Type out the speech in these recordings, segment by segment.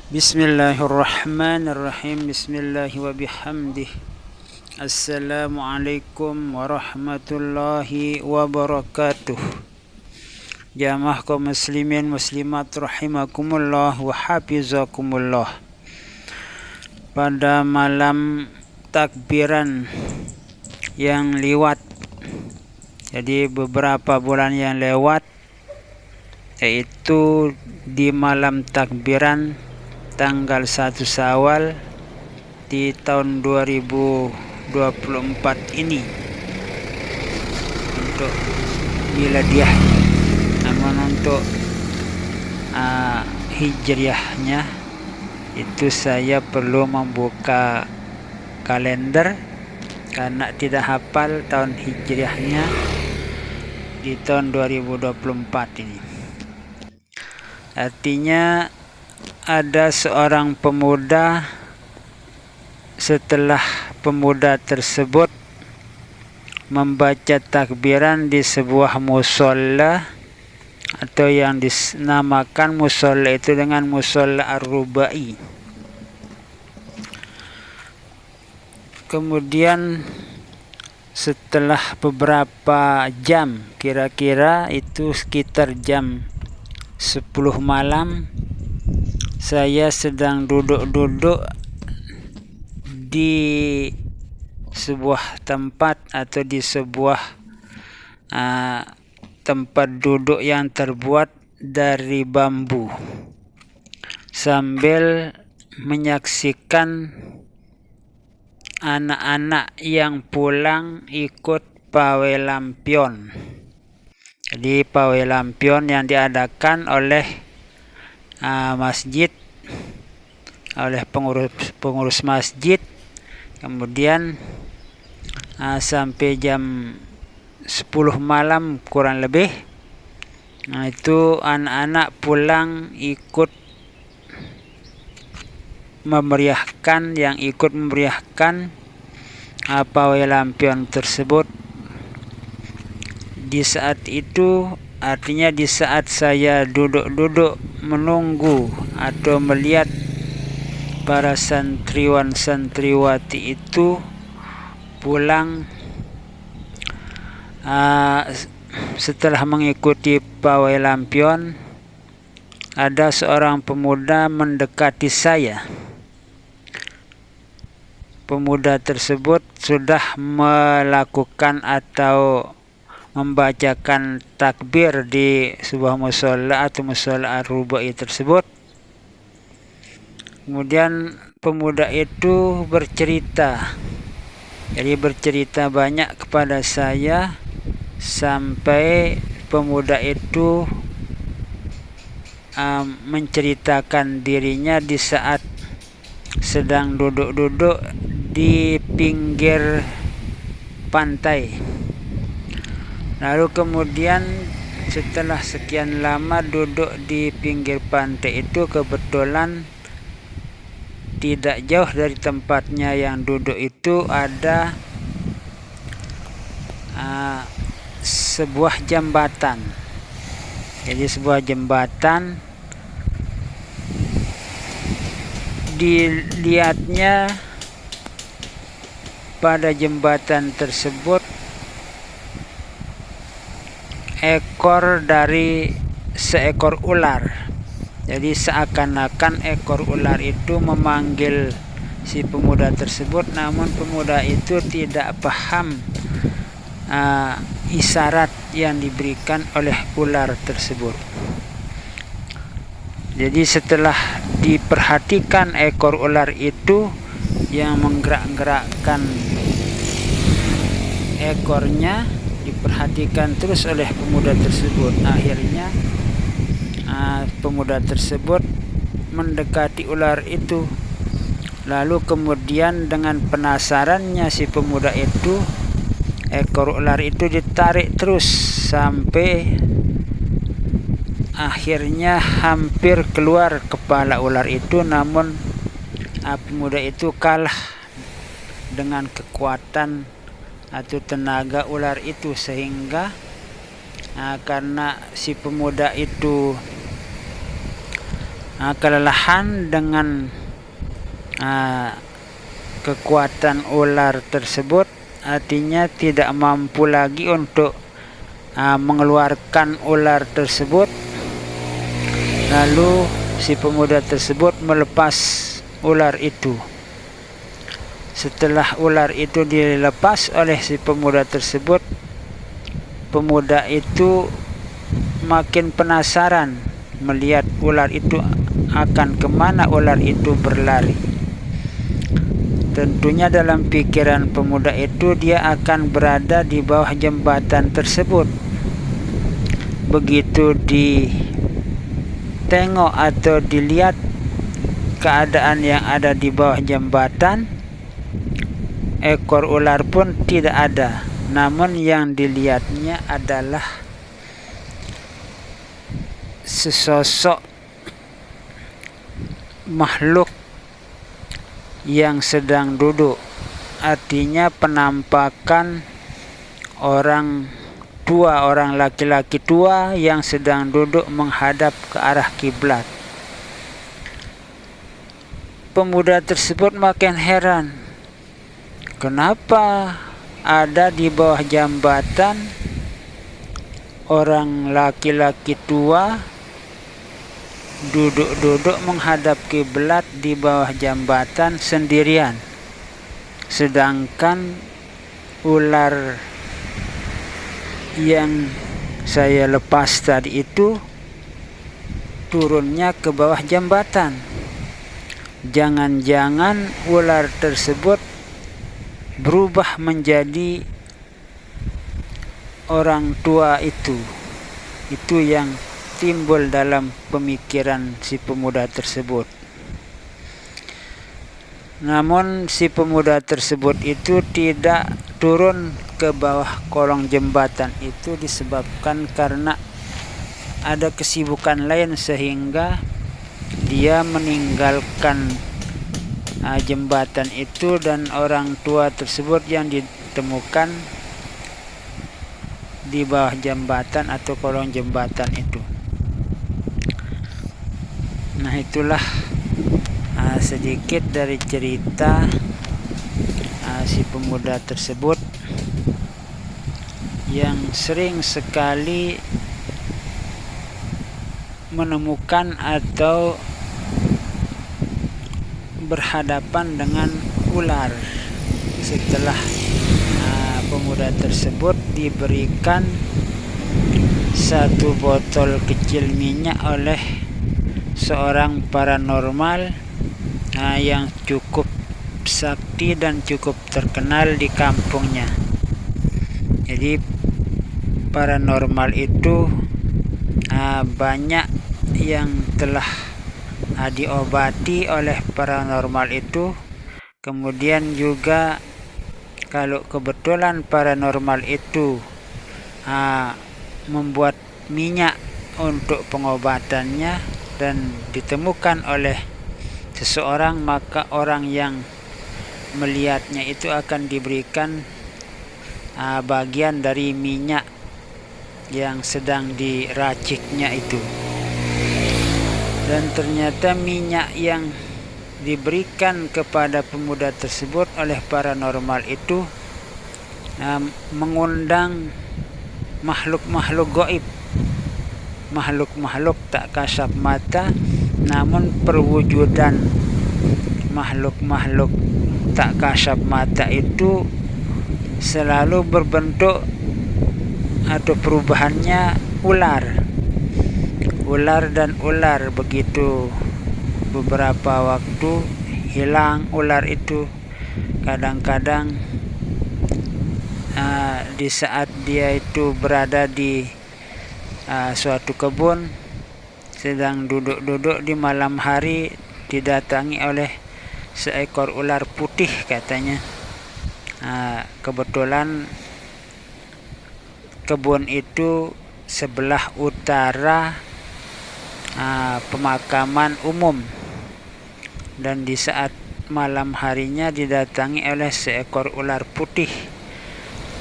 Bismillahirrahmanirrahim. Bismillahi wa bihamdih. Assalamualaikum warahmatullahi wabarakatuh. Jamaah kaum muslimin muslimat rahimakumullah wa hafizakumullah. Pada malam takbiran yang lewat, jadi beberapa bulan yang lewat, yaitu di malam takbiran tanggal 1 Syawal di tahun 2024 ini untuk miladiahnya. Namun untuk hijriahnya itu saya perlu membuka kalender karena tidak hafal tahun hijriahnya di tahun 2024 ini. Artinya ada seorang pemuda, setelah pemuda tersebut membaca takbiran di sebuah musholla atau yang dinamakan musholla itu dengan musholla ar-rubai. Kemudian setelah beberapa jam, kira-kira itu sekitar jam 10 malam, saya sedang duduk-duduk di sebuah tempat atau di sebuah tempat duduk yang terbuat dari bambu, sambil menyaksikan anak-anak yang pulang ikut pawai lampion. Jadi pawai lampion yang diadakan oleh masjid, oleh pengurus masjid. Kemudian sampai jam 10 malam kurang lebih, itu anak-anak pulang ikut memeriahkan, yang ikut memeriahkan pawai lampion tersebut. Di saat itu, artinya di saat saya duduk-duduk menunggu atau melihat para santriwan santriwati itu pulang setelah mengikuti pawai lampion, ada seorang pemuda mendekati saya. Pemuda tersebut sudah melakukan atau membacakan takbir di sebuah musholla atau musholla ar-rubai tersebut. Kemudian pemuda itu bercerita, jadi bercerita banyak kepada saya, sampai pemuda itu menceritakan dirinya di saat sedang duduk-duduk di pinggir pantai. Lalu kemudian setelah sekian lama duduk di pinggir pantai itu, kebetulan tidak jauh dari tempatnya yang duduk itu ada sebuah jembatan. Jadi sebuah jembatan, dilihatnya pada jembatan tersebut ekor dari seekor ular. Jadi seakan-akan ekor ular itu memanggil si pemuda tersebut, namun pemuda itu tidak paham isyarat yang diberikan oleh ular tersebut. Jadi setelah diperhatikan ekor ular itu yang menggerak-gerakkan ekornya, diperhatikan terus oleh pemuda tersebut. Akhirnya pemuda tersebut mendekati ular itu. Lalu kemudian dengan penasarannya si pemuda itu, ekor ular itu ditarik terus sampai akhirnya hampir keluar kepala ular itu. Namun pemuda itu kalah dengan kekuatan atau tenaga ular itu, sehingga karena si pemuda itu kelelahan dengan kekuatan ular tersebut, artinya tidak mampu lagi untuk mengeluarkan ular tersebut. Lalu si pemuda tersebut melepas ular itu. Setelah ular itu dilepas oleh si pemuda tersebut, pemuda itu makin penasaran melihat ular itu akan kemana ular itu berlari. Tentunya dalam pikiran pemuda itu dia akan berada di bawah jembatan tersebut. Begitu ditengok atau dilihat keadaan yang ada di bawah jembatan, ekor ular pun tidak ada. Namun yang dilihatnya adalah sesosok makhluk yang sedang duduk, artinya penampakan orang tua, orang laki-laki tua yang sedang duduk menghadap ke arah kiblat. Pemuda tersebut makin heran, kenapa ada di bawah jambatan orang laki-laki tua duduk-duduk menghadap kiblat di bawah jambatan sendirian, sedangkan ular yang saya lepas tadi itu turunnya ke bawah jambatan. Jangan-jangan ular tersebut berubah menjadi orang tua itu. Itu yang timbul dalam pemikiran si pemuda tersebut. Namun si pemuda tersebut itu tidak turun ke bawah kolong jembatan itu disebabkan karena ada kesibukan lain sehingga dia meninggalkan jembatan itu, dan orang tua tersebut yang ditemukan di bawah jembatan atau kolong jembatan itu. Nah, itulah sedikit dari cerita si pemuda tersebut yang sering sekali menemukan atau berhadapan dengan ular. Setelah pemuda tersebut diberikan satu botol kecil minyak oleh seorang paranormal yang cukup sakti dan cukup terkenal di kampungnya. Jadi paranormal itu banyak yang telah diobati oleh paranormal itu. Kemudian juga kalau kebetulan paranormal itu membuat minyak untuk pengobatannya dan ditemukan oleh seseorang, maka orang yang melihatnya itu akan diberikan bagian dari minyak yang sedang diraciknya itu. Dan ternyata minyak yang diberikan kepada pemuda tersebut oleh paranormal itu mengundang makhluk-makhluk gaib, makhluk-makhluk tak kasat mata, namun perwujudan makhluk-makhluk tak kasat mata itu selalu berbentuk atau perubahannya ular dan ular. Begitu beberapa waktu hilang ular itu. Kadang-kadang di saat dia itu berada di suatu kebun, sedang duduk-duduk di malam hari, didatangi oleh seekor ular putih katanya. Kebetulan kebun itu sebelah utara pemakaman umum, dan di saat malam harinya didatangi oleh seekor ular putih.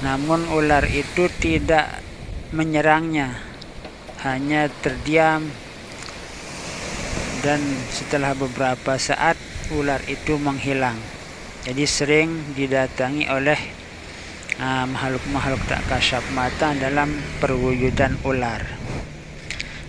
Namun ular itu tidak menyerangnya, hanya terdiam dan setelah beberapa saat ular itu menghilang. Jadi sering didatangi oleh makhluk-makhluk tak kasat mata dalam perwujudan ular.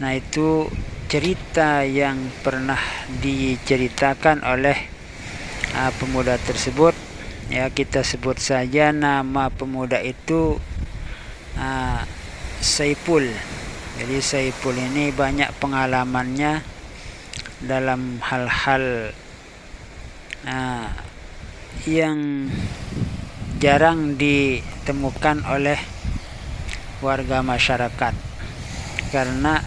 Nah, itu cerita yang pernah diceritakan oleh pemuda tersebut. Ya, kita sebut saja nama pemuda itu Saipul. Jadi Saipul ini banyak pengalamannya dalam hal-hal yang jarang ditemukan oleh warga masyarakat, karena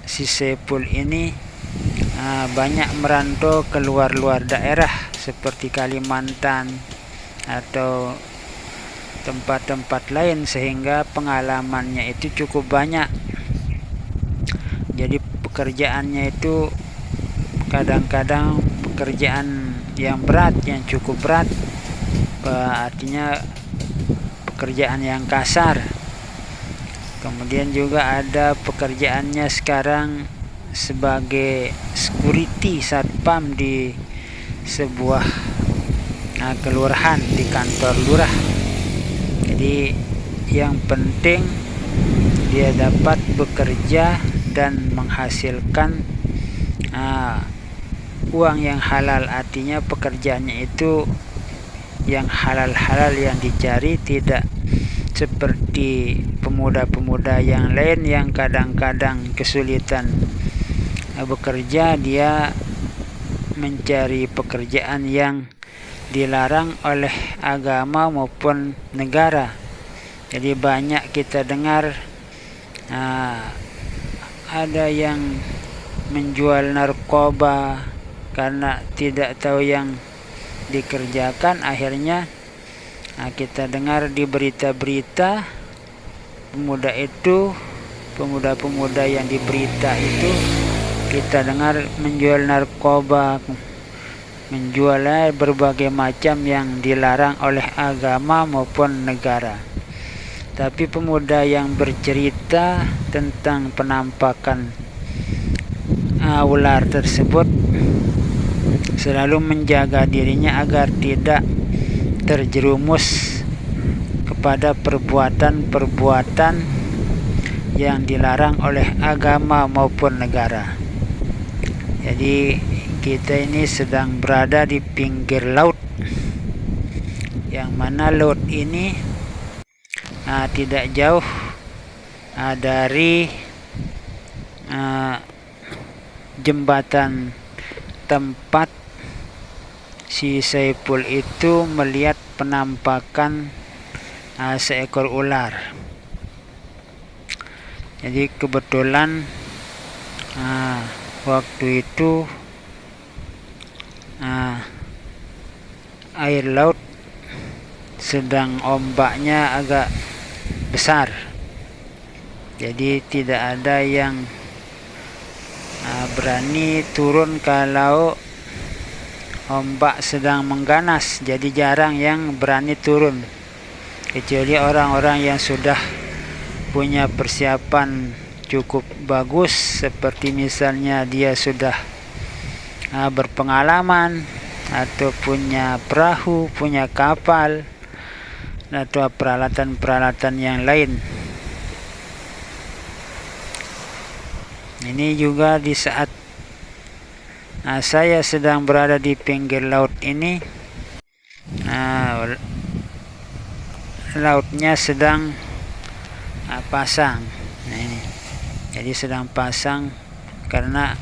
si Saipul ini banyak merantau ke luar daerah seperti Kalimantan atau tempat-tempat lain, sehingga pengalamannya itu cukup banyak. Jadi pekerjaannya itu kadang-kadang pekerjaan yang berat, yang cukup berat, artinya pekerjaan yang kasar. Kemudian juga ada pekerjaannya sekarang sebagai security satpam di sebuah kelurahan, di kantor lurah. Jadi yang penting dia dapat bekerja dan menghasilkan uang yang halal, artinya pekerjaannya itu yang halal-halal yang dicari, tidak seperti pemuda-pemuda yang lain yang kadang-kadang kesulitan bekerja, dia mencari pekerjaan yang dilarang oleh agama maupun negara. Jadi banyak kita dengar ada yang menjual narkoba karena tidak tahu yang dikerjakan. Akhirnya kita dengar di berita-berita pemuda-pemuda yang di berita itu kita dengar menjual narkoba, menjual berbagai macam yang dilarang oleh agama maupun negara. Tapi pemuda yang bercerita tentang penampakan ular tersebut selalu menjaga dirinya agar tidak terjerumus kepada perbuatan-perbuatan yang dilarang oleh agama maupun negara. Jadi kita ini sedang berada di pinggir laut, yang mana laut ini tidak jauh dari jembatan tempat si Saipul itu melihat penampakan seekor ular. Jadi kebetulan waktu itu air laut sedang ombaknya agak besar, jadi tidak ada yang berani turun kalau ombak sedang mengganas. Jadi jarang yang berani turun, kecuali orang-orang yang sudah punya persiapan cukup bagus, seperti misalnya dia sudah berpengalaman atau punya perahu, punya kapal, atau peralatan-peralatan yang lain. Ini juga di saat saya sedang berada di pinggir laut ini, lautnya sedang pasang. Nah, ini jadi sedang pasang karena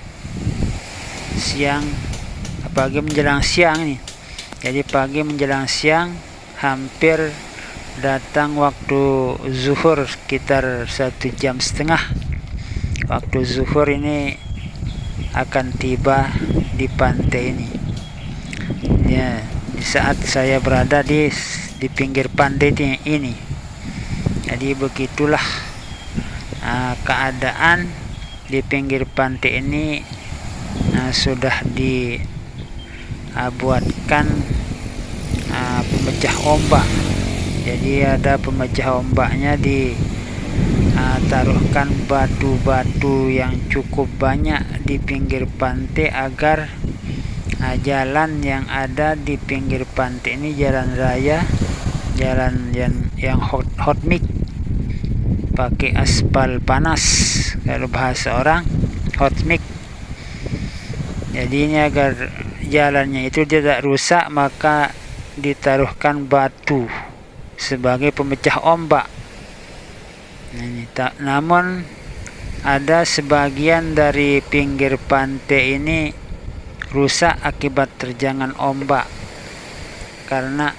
siang, pagi menjelang siang ini. Jadi pagi menjelang siang, hampir datang waktu zuhur, sekitar 1,5 jam. Waktu zuhur ini akan tiba di pantai ini. Ya, di saat saya berada di pinggir pantai ini. Jadi begitulah keadaan di pinggir pantai ini. Sudah dibuatkan pemecah ombak. Jadi ada pemecah ombaknya di taruhkan batu-batu yang cukup banyak di pinggir pantai agar jalan yang ada di pinggir pantai ini, jalan raya, jalan yang hot mix, pakai aspal panas kalau bahasa orang, hot mix. Jadi ini agar jalannya itu tidak rusak, maka ditaruhkan batu sebagai pemecah ombak. Namun ada sebagian dari pinggir pantai ini rusak akibat terjangan ombak, karena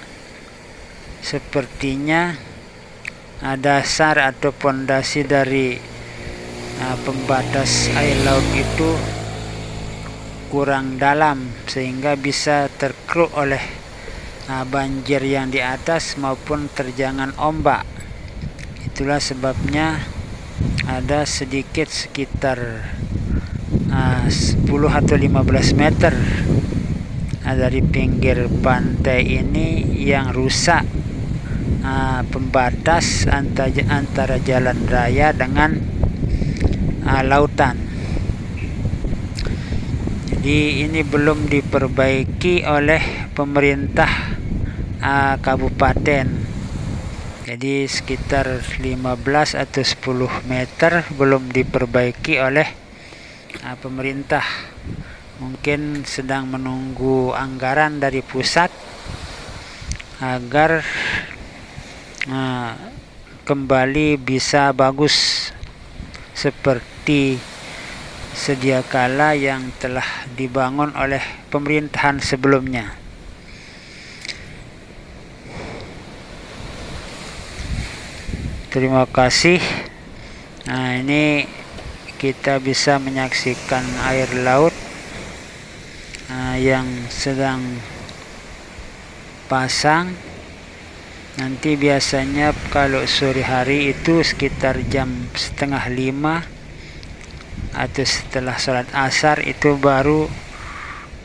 sepertinya dasar atau pondasi dari pembatas air laut itu kurang dalam, sehingga bisa terkeruk oleh banjir yang di atas maupun terjangan ombak. Itulah sebabnya ada sedikit sekitar 10 atau 15 meter dari pinggir pantai ini yang rusak, pembatas antara jalan raya dengan lautan. Jadi ini belum diperbaiki oleh pemerintah kabupaten. Jadi sekitar 15 atau 10 meter belum diperbaiki oleh pemerintah. Mungkin sedang menunggu anggaran dari pusat agar kembali bisa bagus seperti sedia kala yang telah dibangun oleh pemerintahan sebelumnya. Terima kasih. Ini kita bisa menyaksikan air laut yang sedang pasang. Nanti biasanya kalau sore hari itu sekitar jam 4:30 atau setelah sholat asar itu baru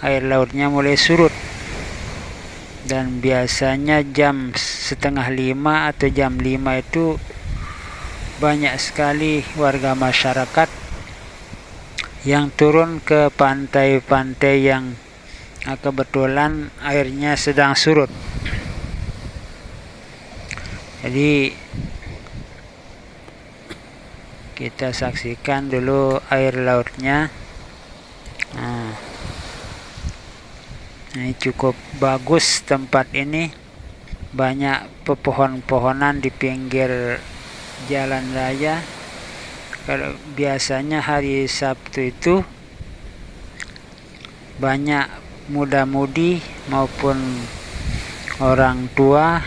air lautnya mulai surut. Dan biasanya jam 4:30 atau jam 5 itu banyak sekali warga masyarakat yang turun ke pantai-pantai yang kebetulan airnya sedang surut. Jadi kita saksikan dulu air lautnya. Ini cukup bagus tempat ini, banyak pepohon-pohonan di pinggir jalan raya. Kalau biasanya hari Sabtu itu banyak muda-mudi maupun orang tua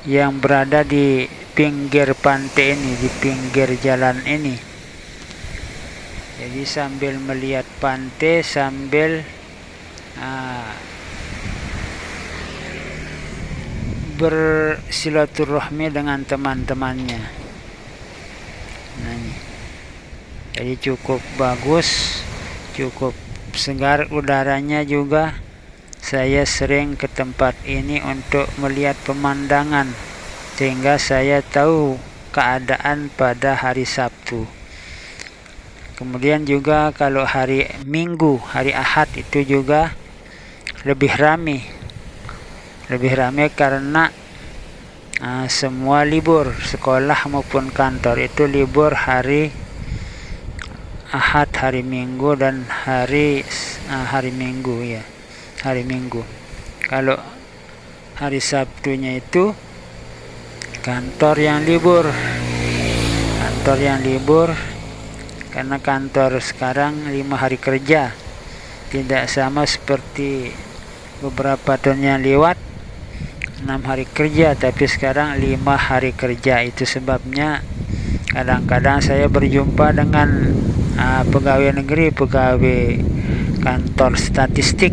yang berada di pinggir pantai ini, di pinggir jalan ini. Jadi sambil melihat pantai, sambil bersilaturahmi dengan teman-temannya. Jadi cukup bagus, cukup segar udaranya juga. Saya sering ke tempat ini untuk melihat pemandangan, sehingga saya tahu keadaan pada hari Sabtu. Kemudian juga kalau hari Minggu, hari Ahad itu juga lebih ramai karena semua libur, sekolah maupun kantor itu libur hari Ahad, hari Minggu dan hari Minggu ya, hari Minggu. Kalau hari Sabtunya itu kantor yang libur karena kantor sekarang 5 hari kerja, tidak sama seperti beberapa tahun yang lewat 6 hari kerja, tapi sekarang 5 hari kerja. Itu sebabnya kadang-kadang saya berjumpa dengan pegawai negeri, pegawai kantor statistik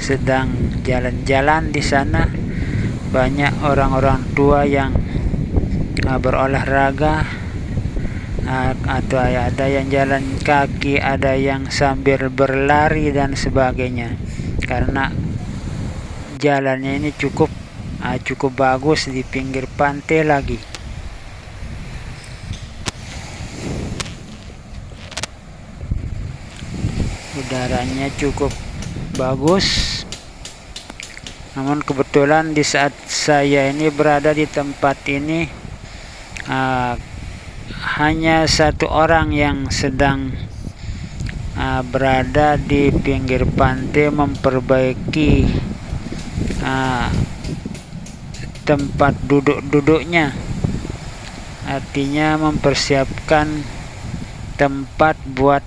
sedang jalan-jalan di sana. Banyak orang-orang tua yang berolahraga, atau ada yang jalan kaki, ada yang sambil berlari dan sebagainya, karena jalannya ini cukup bagus di pinggir pantai lagi. udaranya cukup bagus. Namun kebetulan di saat saya ini berada di tempat ini hanya satu orang yang sedang berada di pinggir pantai memperbaiki tempat duduk-duduknya, artinya mempersiapkan tempat buat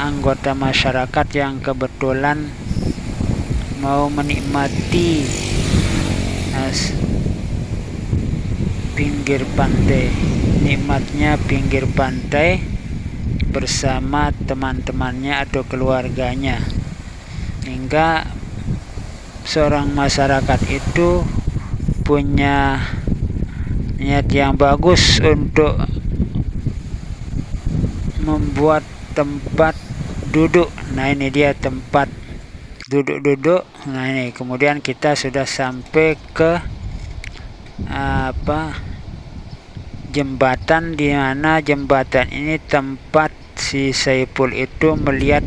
anggota masyarakat yang kebetulan mau menikmati pinggir pantai. Nikmatnya pinggir pantai bersama teman-temannya atau keluarganya, hingga seorang masyarakat itu punya niat yang bagus untuk membuat tempat duduk. Nah, ini dia tempat duduk-duduk. Nah, ini kemudian kita sudah sampai ke jembatan, di mana jembatan ini tempat si Saiful itu melihat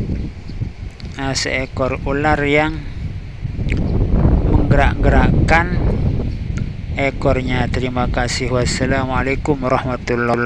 seekor ular yang menggerak-gerakkan ekornya. Terima kasih. Wassalamualaikum warahmatullahi wabarakatuh.